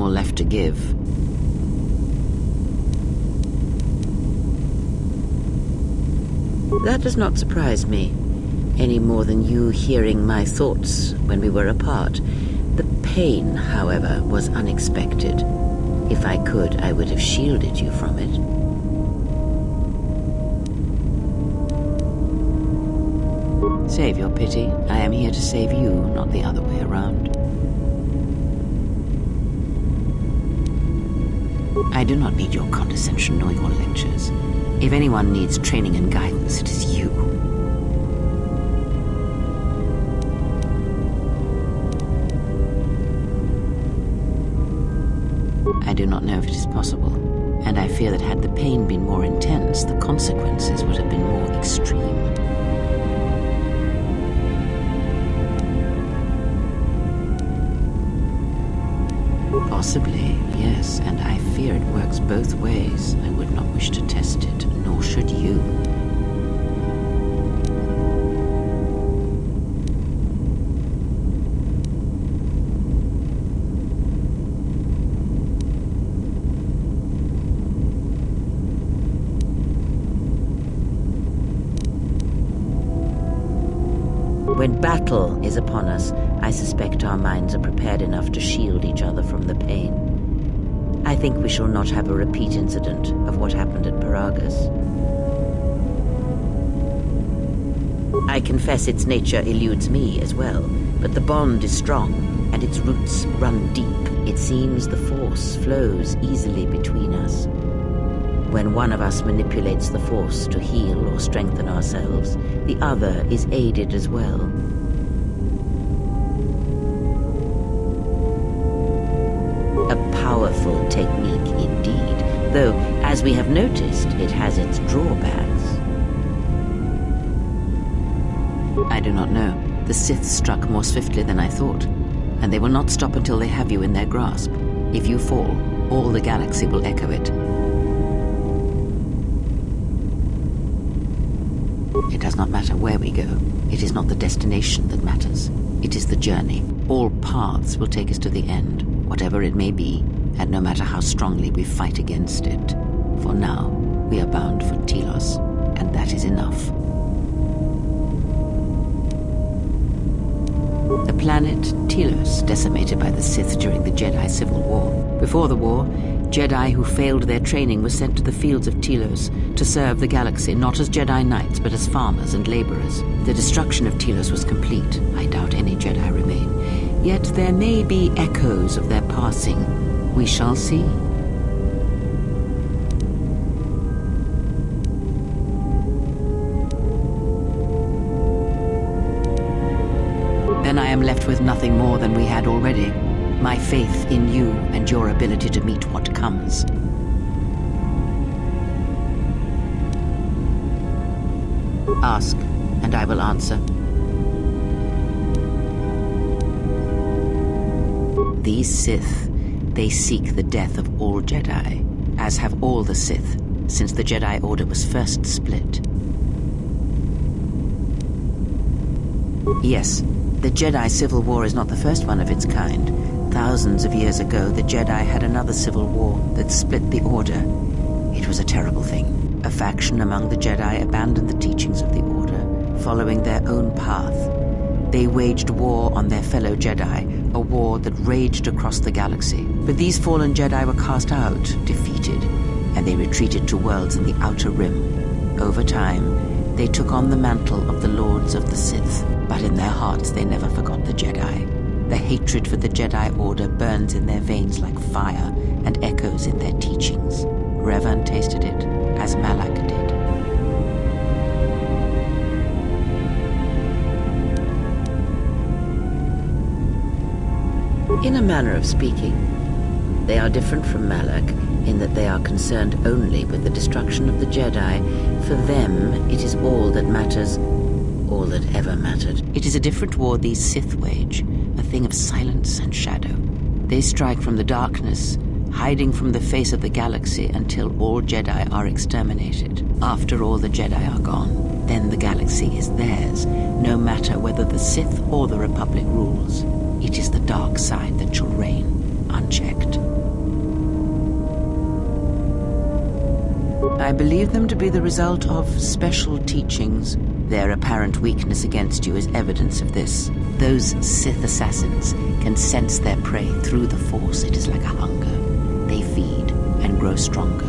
more left to give. That does not surprise me, any more than you hearing my thoughts when we were apart. The pain, however, was unexpected. If I could, I would have shielded you from it. Save your pity. I am here to save you, not the other way around. I do not need your condescension nor your lectures. If anyone needs training and guidance, it is you. I do not know if it is possible, and I fear that had the pain been more intense, the consequences would have been more extreme. Possibly, yes, and I fear it works both ways. I would not wish to test it, nor should you. When battle is upon us, I suspect our minds are prepared enough to shield each other from the pain. I think we shall not have a repeat incident of what happened at Paragus. I confess its nature eludes me as well, but the bond is strong, and its roots run deep. It seems the force flows easily between us. When one of us manipulates the force to heal or strengthen ourselves, the other is aided as well. A powerful technique indeed, though, as we have noticed, it has its drawbacks. I do not know. The Sith struck more swiftly than I thought, and they will not stop until they have you in their grasp. If you fall, all the galaxy will echo it. It does not matter where we go. It is not the destination that matters. It is the journey. All paths will take us to the end, whatever it may be, and no matter how strongly we fight against it. For now, we are bound for Telos, and that is enough. The planet Telos, decimated by the Sith during the Jedi Civil War. Before the war, Jedi who failed their training were sent to the fields of Telos to serve the galaxy, not as Jedi Knights, but as farmers and laborers. The destruction of Telos was complete. I doubt any Jedi remain. Yet there may be echoes of their passing. We shall see. Then I am left with nothing more than we had already. My faith in you and your ability to meet what comes. Ask, and I will answer. These Sith, they seek the death of all Jedi, as have all the Sith, since the Jedi Order was first split. Yes, the Jedi Civil War is not the first one of its kind. Thousands of years ago, the Jedi had another civil war that split the Order. It was a terrible thing. A faction among the Jedi abandoned the teachings of the Order, following their own path. They waged war on their fellow Jedi, a war that raged across the galaxy. But these fallen Jedi were cast out, defeated, and they retreated to worlds in the Outer Rim. Over time, they took on the mantle of the Lords of the Sith, but in their hearts they never forgot the Jedi. The hatred for the Jedi Order burns in their veins like fire and echoes in their teachings. Revan tasted it, as Malak did. In a manner of speaking, they are different from Malak in that they are concerned only with the destruction of the Jedi. For them, it is all that matters, all that ever mattered. It is a different war these Sith wage, a thing of silence and shadow. They strike from the darkness, hiding from the face of the galaxy until all Jedi are exterminated. After all the Jedi are gone, then the galaxy is theirs, no matter whether the Sith or the Republic rules. It is the dark side that shall reign, unchecked. I believe them to be the result of special teachings. Their apparent weakness against you is evidence of this. Those Sith assassins can sense their prey through the Force. It is like a hunger. They feed and grow stronger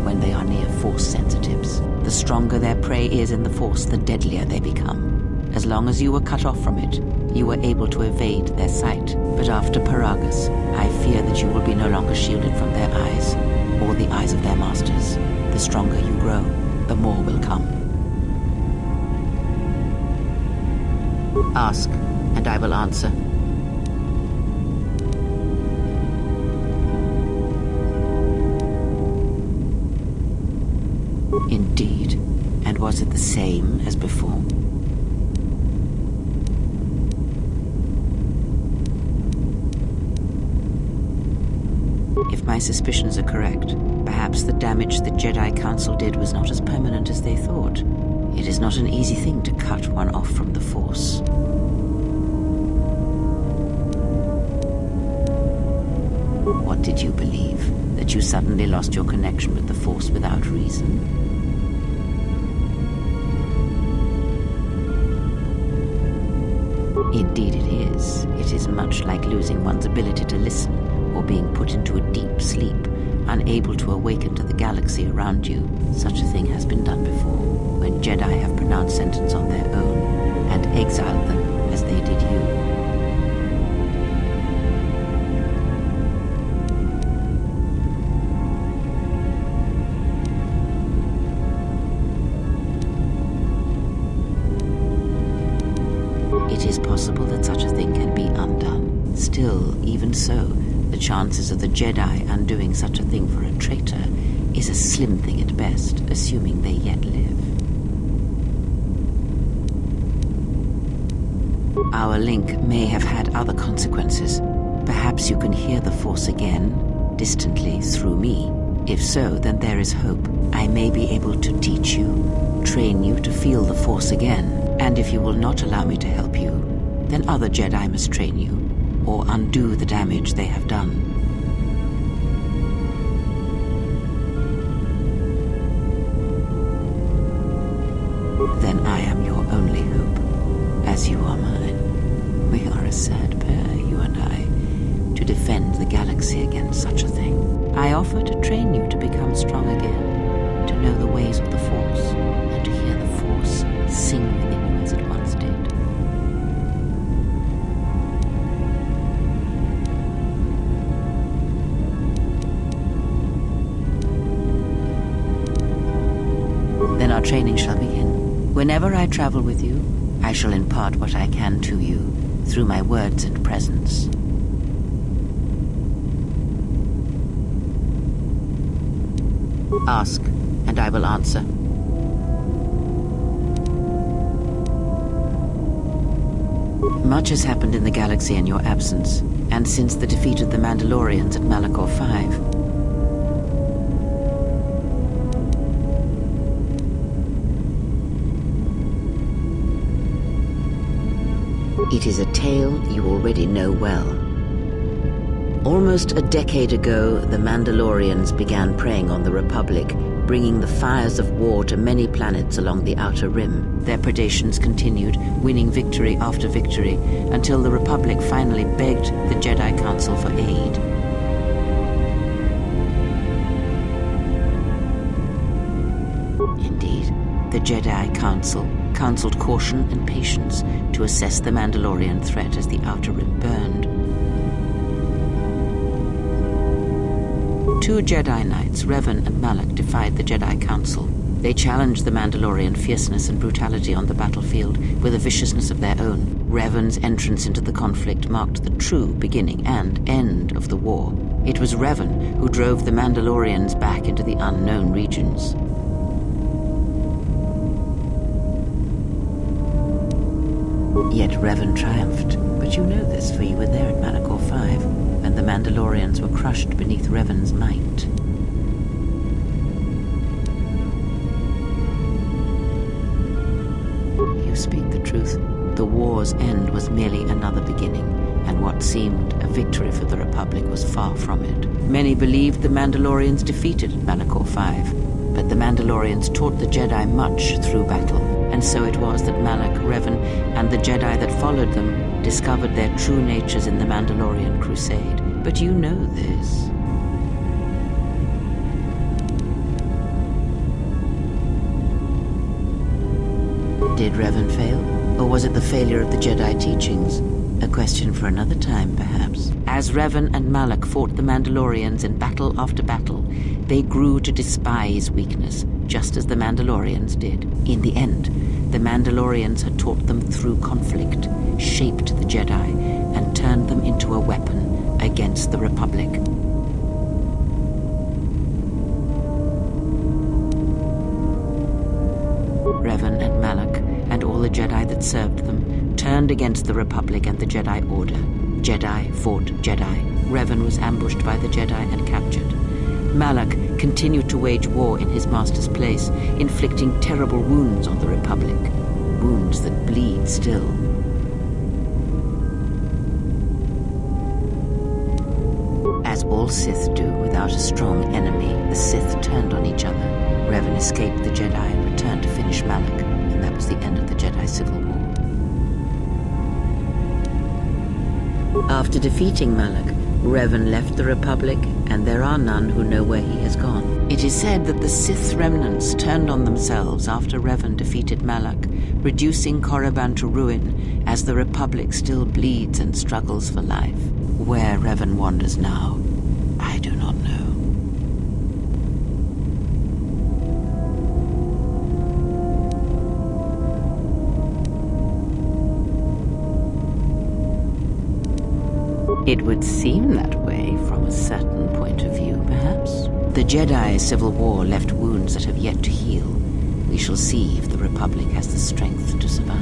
when they are near Force sensitives. The stronger their prey is in the Force, the deadlier they become. As long as you were cut off from it, you were able to evade their sight. But after Paragus, I fear that you will be no longer shielded from their eyes, or the eyes of their masters. The stronger you grow, the more will come. Ask, and I will answer. Indeed. And was it the same as before? If my suspicions are correct, perhaps the damage the Jedi Council did was not as permanent as they thought. It is not an easy thing to cut one off from the Force. What did you believe? That you suddenly lost your connection with the Force without reason? Indeed it is. It is much like losing one's ability to listen, or being put into a deep sleep, unable to awaken to the galaxy around you. Such a thing has been done before, when Jedi have pronounced sentence on their own, and exiled them as they did you. It is possible that such a thing can be undone. Still, even so, the chances of the Jedi undoing such a thing for a traitor is a slim thing at best, assuming they yet live. Our link may have had other consequences. Perhaps you can hear the Force again, distantly, through me. If so, then there is hope. I may be able to teach you, train you to feel the Force again. And if you will not allow me to help you, then other Jedi must train you, or undo the damage they have done. Then I am your only hope, as you are mine. We are a sad pair, you and I, to defend the galaxy against such a thing. I offer to train you to become strong again, to know the ways of the Force, and to hear the Force sing within you as it once did. Then our training shall begin. Whenever I travel with you, I shall impart what I can to you through my words and presence. Ask, and I will answer. Much has happened in the galaxy in your absence, and since the defeat of the Mandalorians at Malachor 5. It is a tale you already know well. Almost a decade ago, the Mandalorians began preying on the Republic, bringing the fires of war to many planets along the Outer Rim. Their predations continued, winning victory after victory, until the Republic finally begged the Jedi Council for aid. Indeed, the Jedi Council counseled caution and patience to assess the Mandalorian threat as the Outer Rim burned. 2 Jedi Knights, Revan and Malak, defied the Jedi Council. They challenged the Mandalorian fierceness and brutality on the battlefield with a viciousness of their own. Revan's entrance into the conflict marked the true beginning and end of the war. It was Revan who drove the Mandalorians back into the unknown regions. Yet Revan triumphed, but you know this, for you were there at Malachor 5, and the Mandalorians were crushed beneath Revan's might. You speak the truth. The war's end was merely another beginning, and what seemed a victory for the Republic was far from it. Many believed the Mandalorians defeated at Malachor 5, But the Mandalorians taught the Jedi much through battle, and so it was that Malak, Revan, and the Jedi that followed them discovered their true natures in the Mandalorian crusade. But you know this. Did Revan fail? Or was it the failure of the Jedi teachings? A question for another time, perhaps. As Revan and Malak fought the Mandalorians in battle after battle, they grew to despise weakness, just as the Mandalorians did. In the end, the Mandalorians had taught them through conflict, shaped the Jedi, and turned them into a weapon against the Republic. Revan and Malak, and all the Jedi that served them, turned against the Republic and the Jedi Order. Jedi fought Jedi. Revan was ambushed by the Jedi and captured. Malak continued to wage war in his master's place, inflicting terrible wounds on the Republic. Wounds that bleed still. As all Sith do without a strong enemy, the Sith turned on each other. Revan escaped the Jedi and returned to finish Malak, and that was the end of the Jedi Civil War. After defeating Malak, Revan left the Republic, and there are none who know where he has gone. It is said that the Sith remnants turned on themselves after Revan defeated Malak, reducing Korriban to ruin as the Republic still bleeds and struggles for life. Where Revan wanders now, I do not know. It would seem that way from a certain point of view, perhaps. The Jedi Civil War left wounds that have yet to heal. We shall see if the Republic has the strength to survive.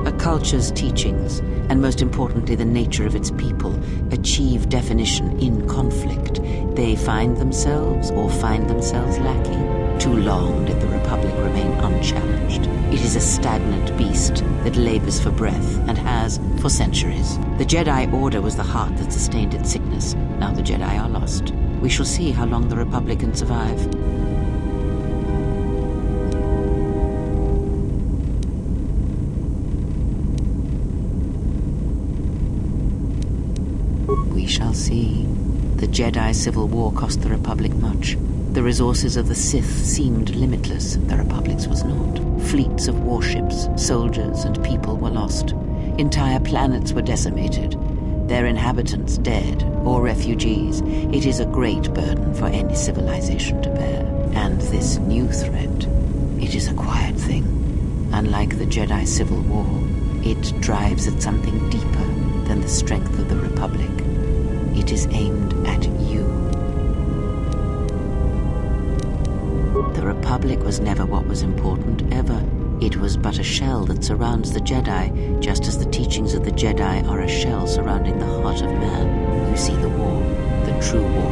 A culture's teachings, and most importantly the nature of its people, achieve definition in conflict. They find themselves or find themselves lacking. Too long did the Republic remain unchallenged. It is a stagnant beast that labors for breath and has for centuries. The Jedi Order was the heart that sustained its sickness. Now the Jedi are lost. We shall see how long the Republic can survive. We shall see. The Jedi Civil War cost the Republic much. The resources of the Sith seemed limitless, the Republic's was not. Fleets of warships, soldiers, and people were lost. Entire planets were decimated, their inhabitants dead or refugees. It is a great burden for any civilization to bear. And this new threat, it is a quiet thing. Unlike the Jedi Civil War, it drives at something deeper than the strength of the Republic. It is aimed at you. The Republic was never what was important, ever. It was but a shell that surrounds the Jedi, just as the teachings of the Jedi are a shell surrounding the heart of man. You see, the war, the true war,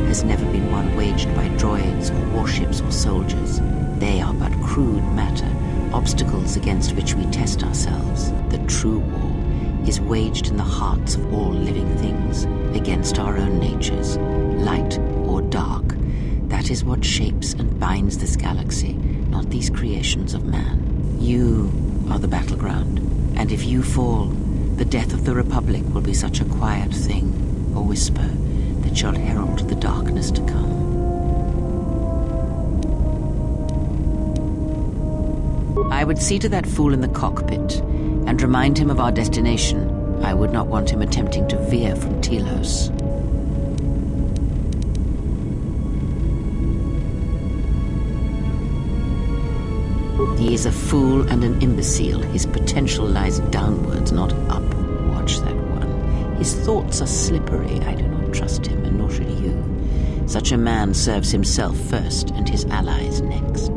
has never been one waged by droids or warships or soldiers. They are but crude matter, obstacles against which we test ourselves. The true war is waged in the hearts of all living things, against our own natures, light or dark. That is what shapes and binds this galaxy, not these creations of man. You are the battleground, and if you fall, the death of the Republic will be such a quiet thing, a whisper, that shall herald the darkness to come. I would see to that fool in the cockpit, and remind him of our destination. I would not want him attempting to veer from Telos. He is a fool and an imbecile. His potential lies downwards, not up. Watch that one. His thoughts are slippery. I do not trust him, and nor should you. Such a man serves himself first, and his allies next.